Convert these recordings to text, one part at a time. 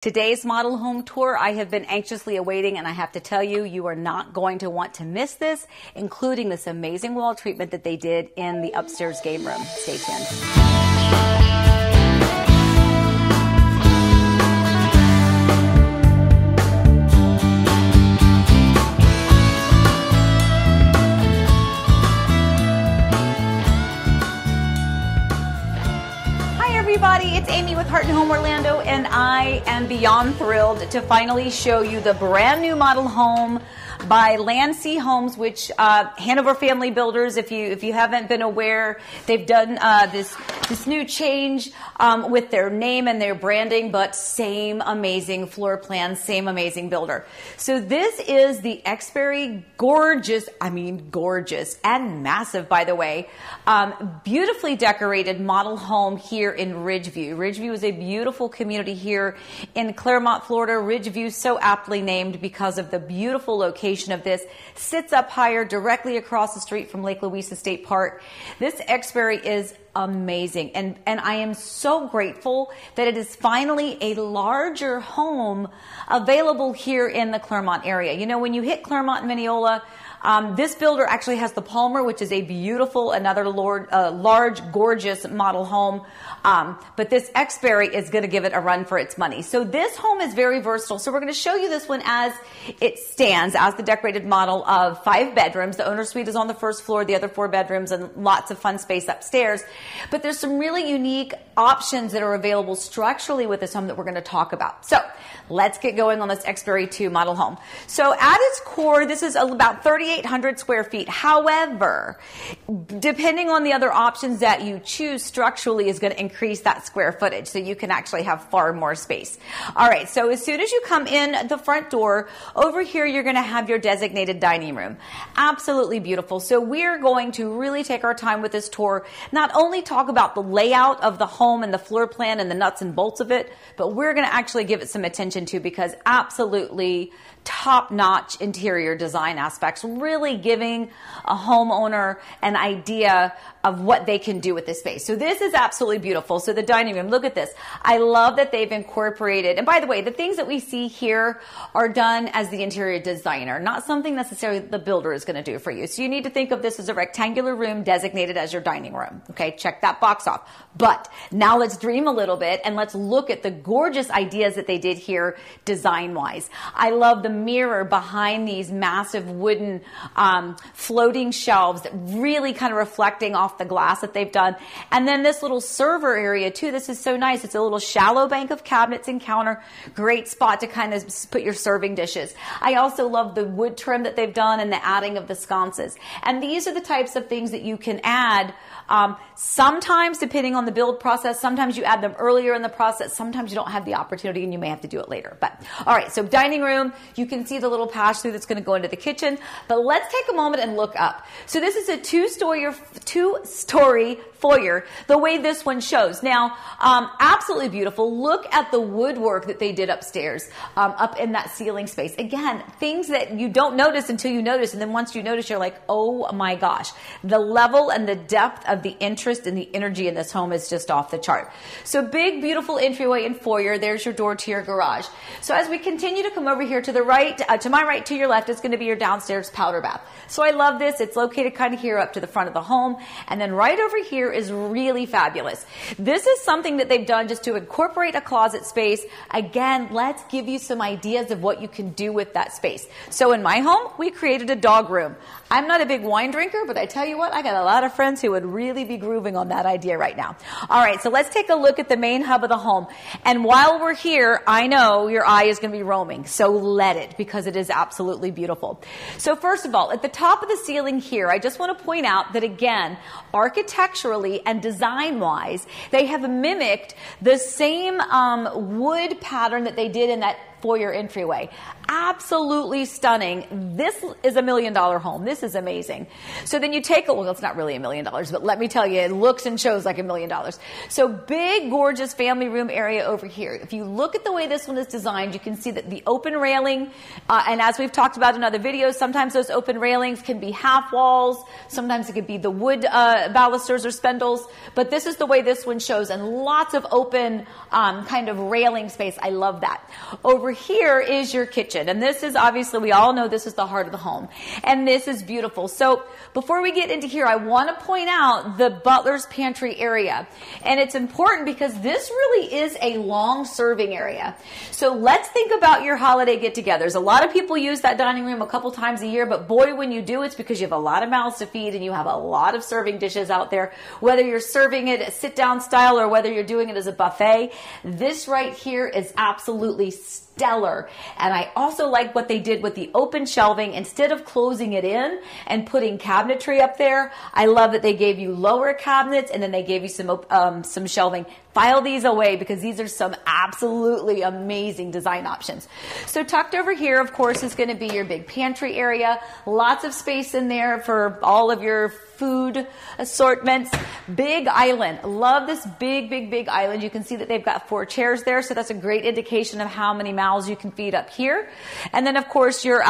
Today's model home tour I have been anxiously awaiting, and I have to tell you, you are not going to want to miss this, including this amazing wall treatment that they did in the upstairs game room. Stay tuned. Everybody, it's Amy with Heart and Home Orlando, and I am beyond thrilled to finally show you the brand new model home by LandSea Homes, which Hanover Family builders, if you haven't been aware, they've done this new change with their name and their branding, but same amazing floor plan, same amazing builder. So this is the Exbury gorgeous and massive, by the way, beautifully decorated model home here in Ridgeview. Ridgeview is a beautiful community here in Clermont, Florida. Ridgeview, so aptly named because of the beautiful location of this. Sits up higher, directly across the street from Lake Louisa State Park. This Exbury is amazing, and I am so grateful that it is finally a larger home available here in the Clermont area. You know, when you hit Clermont and Mineola, this builder actually has the Palmer, which is a beautiful, another large, gorgeous model home. But this Exbury is going to give it a run for its money. So this home is very versatile. So we're going to show you this one as it stands, as the decorated model of 5 bedrooms. The owner suite is on the first floor, the other 4 bedrooms, and lots of fun space upstairs. But there's some really unique options that are available structurally with this home that we're going to talk about. So let's get going on this Exbury 2 model home. So at its core, this is about 3,800 square feet. However, depending on the other options that you choose, structurally is going to increase that square footage, so you can actually have far more space. All right, so as soon as you come in the front door, over here you're going to have your designated dining room. Absolutely beautiful. So we're going to really take our time with this tour, not only talk about the layout of the home and the floor plan and the nuts and bolts of it, but we're going to actually give it some attention to, because absolutely top-notch interior design aspects, really giving a homeowner an idea of what they can do with this space. So this is absolutely beautiful. So the dining room, look at this. I love that they've incorporated, and by the way, the things that we see here are done as the interior designer, not something necessarily the builder is going to do for you. So you need to think of this as a rectangular room designated as your dining room. Okay, check that box off. But now let's dream a little bit and let's look at the gorgeous ideas that they did here design-wise. I love the mirror behind these massive wooden floating shelves that really kind of reflecting off the glass that they've done. And then this little server area too. This is so nice. It's a little shallow bank of cabinets and counter. Great spot to kind of put your serving dishes. I also love the wood trim that they've done and the adding of the sconces. And these are the types of things that you can add. Sometimes, depending on the build process, sometimes you add them earlier in the process. Sometimes you don't have the opportunity and you may have to do it later. But all right, so dining room, you can see the little pass-through that's going to go into the kitchen. But let's take a moment and look up. So this is a two-story foyer, the way this one shows. Now, absolutely beautiful. Look at the woodwork that they did upstairs, up in that ceiling space. Again, things that you don't notice until you notice, and then once you notice, you're like, oh my gosh. The level and the depth of the interest and the energy in this home is just off the chart. So big, beautiful entryway and foyer. There's your door to your garage. So as we continue to come over here to the right, to my right, to your left, is going to be your downstairs powder bath. So I love this. It's located kind of here up to the front of the home. And then right over here is really fabulous. This is something that they've done just to incorporate a closet space. Again, let's give you some ideas of what you can do with that space. So in my home, we created a dog room. I'm not a big wine drinker, but I tell you what, I got a lot of friends who would really be grooving on that idea right now. All right, so let's take a look at the main hub of the home. And while we're here, I know your eye is going to be roaming, so let it, because it is absolutely beautiful. So first of all, at the top of the ceiling here, I just want to point out that, again, architecturally and design-wise, they have mimicked the same wood pattern that they did in that foyer entryway. Absolutely stunning. This is $1 million home. This is amazing. So then you take a look. Well, it's not really $1 million, but let me tell you, it looks and shows like $1 million. So big, gorgeous family room area over here. If you look at the way this one is designed, you can see that the open railing, and as we've talked about in other videos, sometimes those open railings can be half walls. Sometimes it could be the wood balusters or spindles. But this is the way this one shows, and lots of open kind of railing space. I love that. Over here is your kitchen. And this is obviously, we all know this is the heart of the home. And this is beautiful. So before we get into here, I want to point out the butler's pantry area. And it's important because this really is a long serving area. So let's think about your holiday get-togethers. A lot of people use that dining room a couple times a year, but boy, when you do, it's because you have a lot of mouths to feed and you have a lot of serving dishes out there. Whether you're serving it sit-down style or whether you're doing it as a buffet, this right here is absolutely stellar. And I also like what they did with the open shelving. Instead of closing it in and putting cabinetry up there, I love that they gave you lower cabinets and then they gave you some shelving. File these away because these are some absolutely amazing design options. So tucked over here, of course, is going to be your big pantry area. Lots of space in there for all of your food assortments. Big island. Love this big island. You can see that they've got 4 chairs there, so that's a great indication of how many mouths you can feed up here. And then, of course, your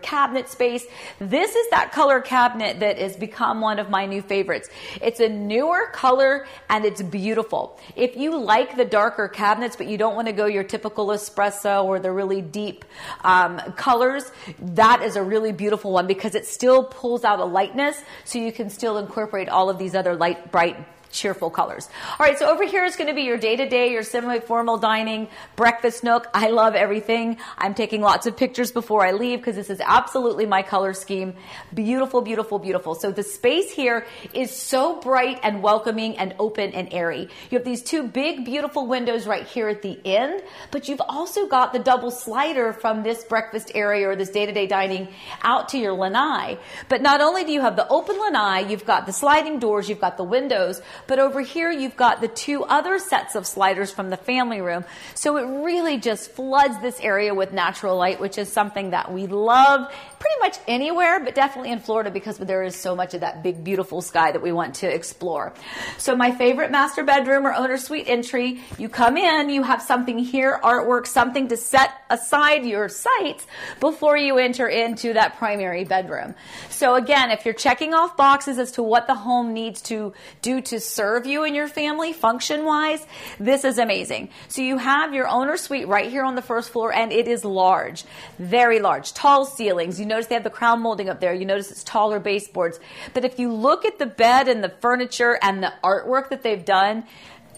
cabinet space. This is that color cabinet that has become one of my new favorites. It's a newer color and it's beautiful. If you like the darker cabinets, but you don't want to go your typical espresso or the really deep colors, that is a really beautiful one because it still pulls out a lightness, so you can still incorporate all of these other light, bright, cheerful colors. All right, so over here is going to be your day-to-day, your semi-formal dining, breakfast nook. I love everything. I'm taking lots of pictures before I leave because this is absolutely my color scheme. Beautiful, beautiful, beautiful. So the space here is so bright and welcoming and open and airy. You have these 2 big, beautiful windows right here at the end, but you've also got the double slider from this breakfast area or this day-to-day dining out to your lanai. But not only do you have the open lanai, you've got the sliding doors, you've got the windows, but over here, you've got the 2 other sets of sliders from the family room. So it really just floods this area with natural light, which is something that we love pretty much anywhere, but definitely in Florida because there is so much of that big, beautiful sky that we want to explore. So my favorite master bedroom or owner suite entry, you come in, you have something here, artwork, something to set aside your sights before you enter into that primary bedroom. So again, if you're checking off boxes as to what the home needs to do to serve you and your family function-wise, this is amazing. So you have your owner suite right here on the first floor, and it is large, very large, tall ceilings. You notice they have the crown molding up there. You notice it's taller baseboards. But if you look at the bed and the furniture and the artwork that they've done,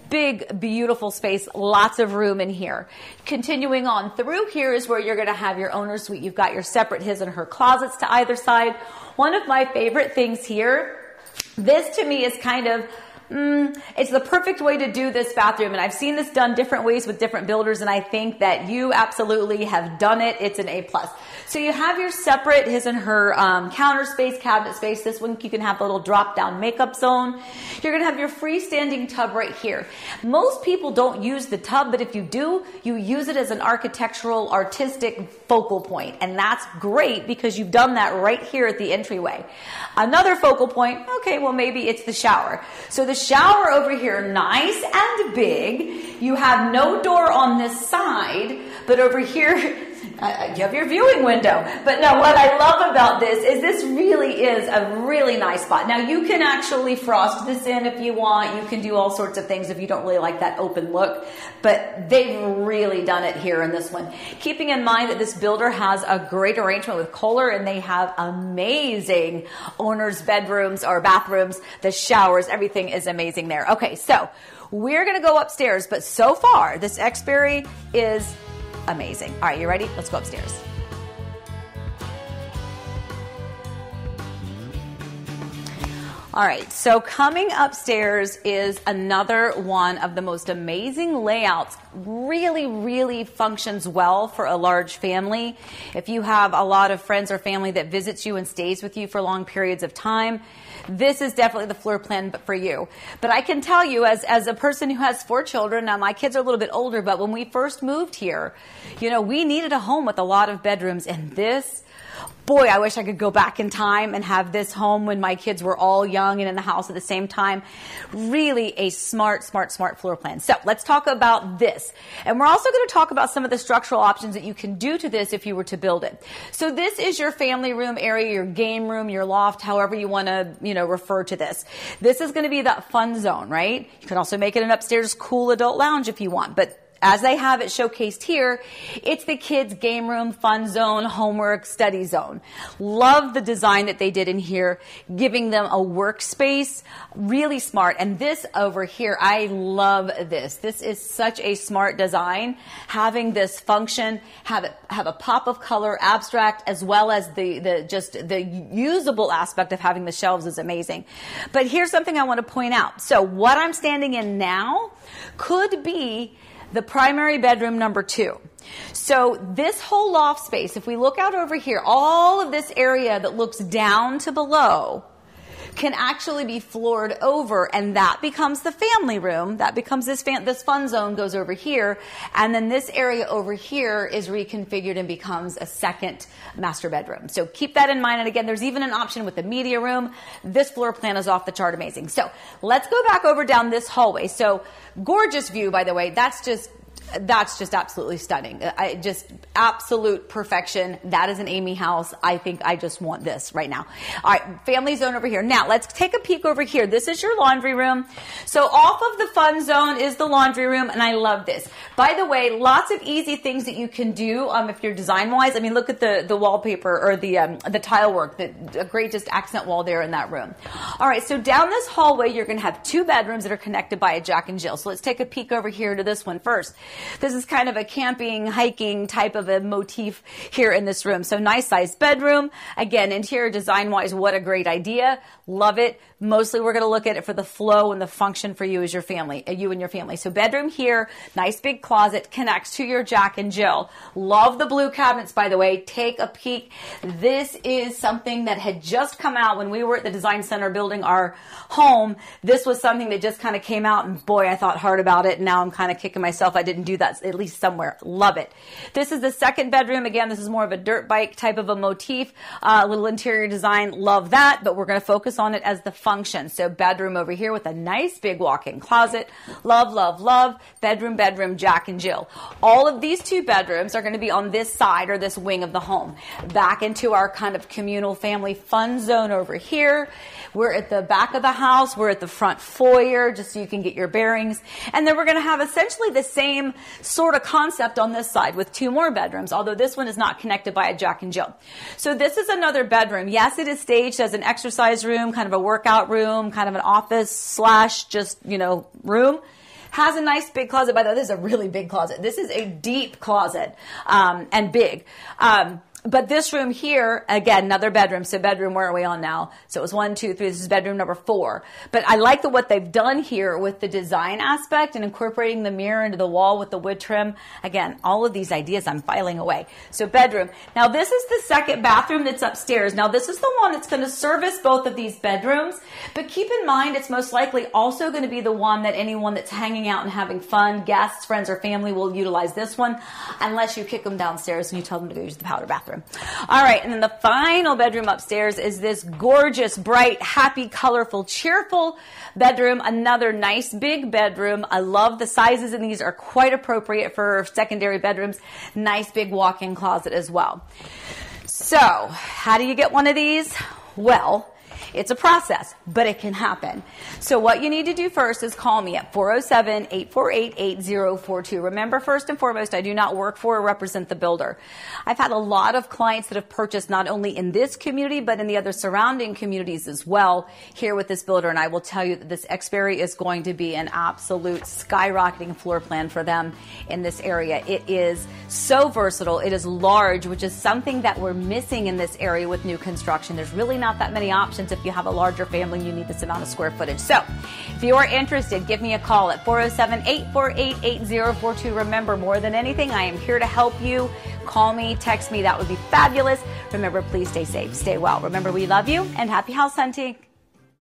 big, beautiful space, lots of room in here. Continuing on through here is where you're going to have your owner suite. You've got your separate his and her closets to either side. One of my favorite things here, this to me is kind of it's the perfect way to do this bathroom, and I've seen this done different ways with different builders, and I think that you absolutely have done it. It's an A+. So you have your separate his and her counter space, cabinet space. This one you can have a little drop-down makeup zone. You're going to have your freestanding tub right here. Most people don't use the tub, but if you do, you use it as an architectural, artistic focal point, and that's great because you've done that right here at the entryway. Another focal point, okay, well maybe it's the shower. So the shower over here, nice and big. You have no door on this side, but over here, you have your viewing window. But now what I love about this is this really is a really nice spot. Now you can actually frost this in if you want. You can do all sorts of things if you don't really like that open look. But they've really done it here in this one. Keeping in mind that this builder has a great arrangement with Kohler, and they have amazing owners' bedrooms or bathrooms, the showers, everything is amazing there. Okay, so we're going to go upstairs, but so far this Exbury is amazing. All right, you ready? Let's go upstairs. All right, so coming upstairs is another one of the most amazing layouts. Really, really functions well for a large family. If you have a lot of friends or family that visits you and stays with you for long periods of time, this is definitely the floor plan for you. But I can tell you, as a person who has 4 children, now my kids are a little bit older, but when we first moved here, you know, we needed a home with a lot of bedrooms, and this, boy, I wish I could go back in time and have this home when my kids were all young and in the house at the same time. Really a smart floor plan. So let's talk about this. And we're also going to talk about some of the structural options that you can do to this if you were to build it. So this is your family room area, your game room, your loft, however you want to, you know, refer to this. This is going to be that fun zone, right? You can also make it an upstairs cool adult lounge if you want, but as they have it showcased here, it's the kids' game room, fun zone, homework, study zone. Love the design that they did in here, giving them a workspace. Really smart. And this over here, I love this. This is such a smart design. Having this function, have a pop of color, abstract, as well as the usable aspect of having the shelves is amazing. But here's something I want to point out. So what I'm standing in now could be the primary bedroom number 2. So this whole loft space, if we look out over here, all of this area that looks down to below can actually be floored over, and that becomes the family room. That becomes this fun zone goes over here, and then this area over here is reconfigured and becomes a second master bedroom. So keep that in mind. And again, there's even an option with the media room. This floor plan is off the chart amazing. So let's go back over down this hallway. So gorgeous view, by the way. That's just absolutely stunning. Just absolute perfection. That is an Amy house. I think I just want this right now. All right, family zone over here. Now let's take a peek over here. This is your laundry room. So off of the fun zone is the laundry room, and I love this. By the way, lots of easy things that you can do if you're design wise. I mean, look at the wallpaper or the tile work. A great just accent wall there in that room. All right, so down this hallway, you're going to have 2 bedrooms that are connected by a Jack and Jill. So let's take a peek over here to this one first. This is kind of a camping, hiking type of a motif here in this room. So nice sized bedroom. Again, interior design wise, what a great idea. Love it. Mostly we're going to look at it for the flow and the function for you as your family, you and your family. So bedroom here, nice big closet, connects to your Jack and Jill. Love the blue cabinets, by the way. Take a peek. This is something that had just come out when we were at the design center building our home. This was something that just kind of came out, and boy, I thought hard about it. And now I'm kind of kicking myself I didn't do that at least somewhere. Love it. This is the second bedroom. Again, this is more of a dirt bike type of a motif, little interior design. Love that, but we're going to focus on it as the function. So bedroom over here with a nice big walk-in closet. Love, love, love. Bedroom, Jack and Jill. All of these 2 bedrooms are going to be on this side or this wing of the home. Back into our kind of communal family fun zone over here. We're at the back of the house. We're at the front foyer, just so you can get your bearings. And then we're going to have essentially the same sort of concept on this side with 2 more bedrooms, although this one is not connected by a Jack and Jill. So this is another bedroom. Yes, it is staged as an exercise room, kind of a workout room, kind of an office slash just, you know, room. Has a nice big closet. By the way, this is a really big closet. This is a deep closet and big. But this room here, again, another bedroom. So bedroom, where are we on now? So it was 1, 2, 3. This is bedroom number 4. But I like what they've done here with the design aspect and incorporating the mirror into the wall with the wood trim. Again, all of these ideas I'm filing away. So bedroom. Now this is the second bathroom that's upstairs. Now this is the one that's going to service both of these bedrooms. But keep in mind, it's most likely also going to be the one that anyone that's hanging out and having fun, guests, friends, or family will utilize this one, unless you kick them downstairs and you tell them to go use the powder bathroom. All right, and then the final bedroom upstairs is this gorgeous, bright, happy, colorful, cheerful bedroom. Another nice big bedroom. I love the sizes, and these are quite appropriate for secondary bedrooms. Nice big walk-in closet as well. So, how do you get one of these? Well, it's a process, but it can happen. So what you need to do first is call me at 407-848-8042. Remember, first and foremost, I do not work for or represent the builder. I've had a lot of clients that have purchased not only in this community, but in the other surrounding communities as well here with this builder. And I will tell you that this Exbury is going to be an absolute skyrocketing floor plan for them in this area. It is so versatile. It is large, which is something that we're missing in this area with new construction. There's really not that many options if you have a larger family, you need this amount of square footage. So if you are interested, give me a call at 407-848-8042. Remember, more than anything, I am here to help you. Call me, text me. That would be fabulous. Remember, please stay safe, stay well. Remember, we love you, and happy house hunting.